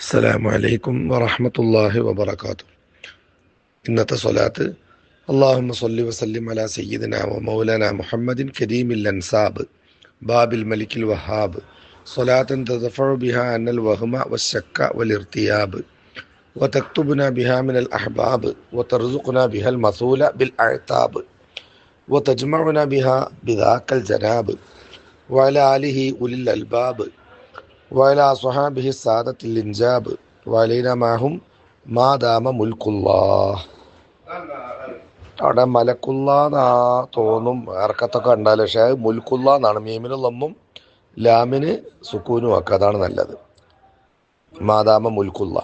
അസ്സലാമു അലൈക്കും വറഹ്മത്തുള്ളാഹി വബറകാതുഹു. ഇന്നത്തെ സ്വലാത്ത് അല്ലാഹുമ്മ സ്വല്ലി വസല്ലിം അലാ സയ്യിദിനാ വ മൗലാനാ മുഹമ്മദിൻ കരീമിൽ അൻസാബ് ബാബിൽ മലിക്കിൽ വഹാബ് സ്വലാത്തൻ തദഫഉ ബിഹാ അന്നൽ വഹ്മ വശക്ക വലിർതിയാബ് വതക്തുബുനാ ബിഹാ മിനൽ അഹ്ബാബ് വതർസുഖുനാ ബിഹൽ മസൂല ബിൽ അഅ്താബ് വതജ്മഉനാ ബിഹാ ബിദാക്കൽ ജനാബ് വഅലാ ആലിഹി ഉലിൽ അൽബാബ് വഅലാ സ്വഹാബിഹി സാദത്തിൽ ഇൻജാബ് വഅലൈനാ മാഹും മാ ദാമ മുൽക്കുല്ലാഹ്. അവിടെ മലക്കുല്ലാന്നാ തോന്നും, ഇറക്കത്തൊക്കെ ഉണ്ടാലും, പക്ഷേ അത് മുൽക്കുല്ലാന്നാണ്. മീമിന് ലമ്മും ലാമിന് സുക്കൂനും ഒക്കെ, അതാണ് നല്ലത്. മാദാമ മുൽക്കുല്ല.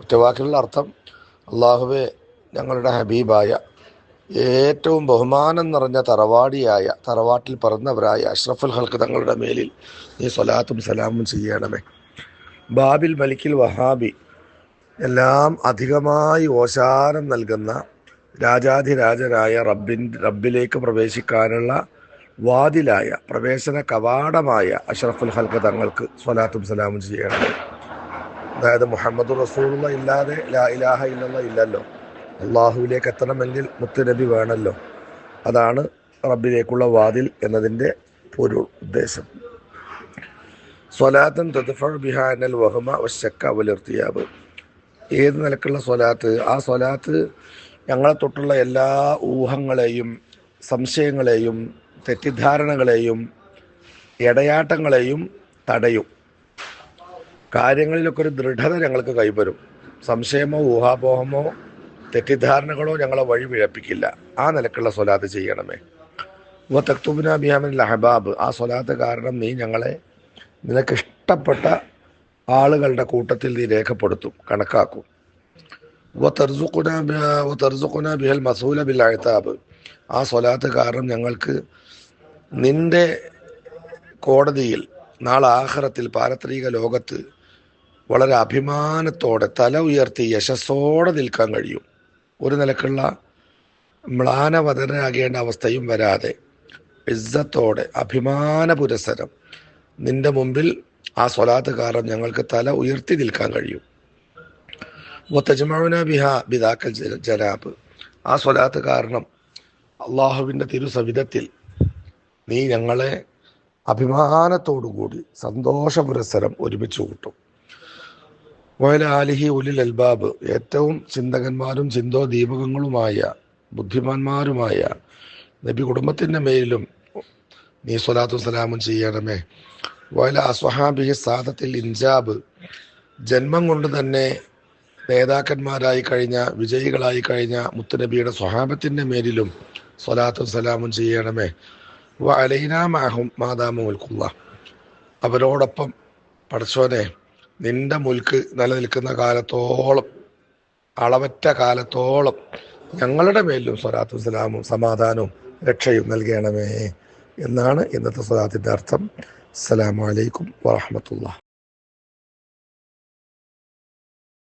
ഒറ്റവാക്കിലുള്ള അർത്ഥം, അള്ളാഹുവെ, ഞങ്ങളുടെ ഹബീബായ ഏറ്റവും ബഹുമാനം നിറഞ്ഞ തറവാട്ടിൽ പിറന്നവരായ അഷ്റഫുൽ ഹൽക്ക് തങ്ങളുടെ മേലിൽ നീ സ്വലാത്തും സലാമും ചെയ്യണമേ. ബാബിൽ മലിക്കിൽ വഹാബി, എല്ലാം അധികമായി ഓശാനം നൽകുന്ന രാജാധിരാജനായ റബ്ബിലേക്ക് പ്രവേശിക്കാനുള്ള വാതിലായ പ്രവേശന കവാടമായ അഷ്റഫുൽ ഹൽക്ക് തങ്ങൾക്ക് സ്വലാത്തും സലാമും ചെയ്യണമേ. അതായത് മുഹമ്മദ് റസൂലുള്ള ഇല്ലാതെ ലാ ഇലാഹ ഇല്ലല്ലാഹ് ഇല്ലല്ലോ. അള്ളാഹുവിലേക്ക് എത്തണമെങ്കിൽ മുത്തുനബി വേണമല്ലോ. അതാണ് റബ്ബിലേക്കുള്ള വാതിൽ എന്നതിൻ്റെ പൊരുൾ, ഉദ്ദേശം. സ്വലാത്തൻ തദ്ഫഉ ബിഹാ അന്നൽ വഹ്മ വശക്ക വലിർതിയാബ്. ഏത് നിലക്കുള്ള സ്വലാത്ത്? ആ സ്വലാത്ത് ഞങ്ങളെ തൊട്ടുള്ള എല്ലാ ഊഹങ്ങളെയും സംശയങ്ങളെയും തെറ്റിദ്ധാരണകളെയും ഇടയാട്ടങ്ങളെയും തടയും. കാര്യങ്ങളിലൊക്കെ ഒരു ദൃഢത ഞങ്ങൾക്ക് കൈവരും. സംശയമോ ഊഹാപോഹമോ തെറ്റിദ്ധാരണകളോ ഞങ്ങളെ വഴി പിഴപ്പിക്കില്ല. ആ നിലക്കുള്ള സ്വലാത്ത് ചെയ്യണമേ. തക്തുബുനാ ബിഹാ മിനൽ അഹ്ബാബ്. ആ സ്വലാത്ത് കാരണം നീ ഞങ്ങളെ നിനക്ക് ഇഷ്ടപ്പെട്ട ആളുകളുടെ കൂട്ടത്തിൽ നീ രേഖപ്പെടുത്തും, കണക്കാക്കും. വതർസുഖുനാ ബിഹൽ മസൂല ബിൽ അഅ്താബ്. ആ സ്വലാത്ത് കാരണം ഞങ്ങൾക്ക് നിന്റെ കോടതിയിൽ നാളെ ആഖിറത്തിൽ പാരത്രിക ലോകത്ത് വളരെ അഭിമാനത്തോടെ തല ഉയർത്തി യശസ്സോടെ നിൽക്കാൻ കഴിയും. ഒരു നിലക്കുള്ള മ്ലാനവതനാകേണ്ട അവസ്ഥയും വരാതെ ഇസ്സത്തോടെ അഭിമാന പുരസരം നിന്റെ മുമ്പിൽ ആ സ്വലാത്ത് കാരണം ഞങ്ങൾക്ക് തല ഉയർത്തി നിൽക്കാൻ കഴിയും. വതജ്മഉനാ ബിഹാ ബിദാക്കൽ ജനാബ്. ആ സ്വലാത്ത് കാരണം അള്ളാഹുവിൻ്റെ തിരുസവിധത്തിൽ നീ ഞങ്ങളെ അഭിമാനത്തോടുകൂടി സന്തോഷപുരസരം ഒരുമിച്ച് കൂട്ടും. വഅലാ ആലിഹി ഉലിൽ അൽബാബ്. ഏറ്റവും ചിന്തകന്മാരും ചിന്തോദീപകങ്ങളുമായ ബുദ്ധിമാന്മാരുമായ നബി കുടുംബത്തിൻ്റെ മേലിലും നീ സ്വലാത്തും സലാമും ചെയ്യണമേ. വഅലാ സ്വഹാബിഹി സാദത്തിൽ ഇൻജാബ്. ജന്മം കൊണ്ട് തന്നെ നേതാക്കന്മാരായി കഴിഞ്ഞ, വിജയികളായി കഴിഞ്ഞ മുത്തുനബിയുടെ സ്വഹാബത്തിൻ്റെ മേലിലും സ്വലാത്തും സലാമും ചെയ്യണമേ. വഅലൈനാ മാഹും മാ ദാമ മുൽക്കുല്ലാഹ്. അവരോടൊപ്പം പടച്ചോനെ, നിന്റെ മുൽക്ക് നിലനിൽക്കുന്ന കാലത്തോളം, അളവറ്റ കാലത്തോളം ഞങ്ങളുടെ മേലിലും സ്വലാത്തും സലാമും സമാധാനവും രക്ഷയും നൽകണമേ എന്നാണ് ഇന്നത്തെ സ്വലാത്തിൻ്റെ അർത്ഥം. അസ്സലാമു അലൈക്കും വറഹ്മത്തുള്ളാഹി.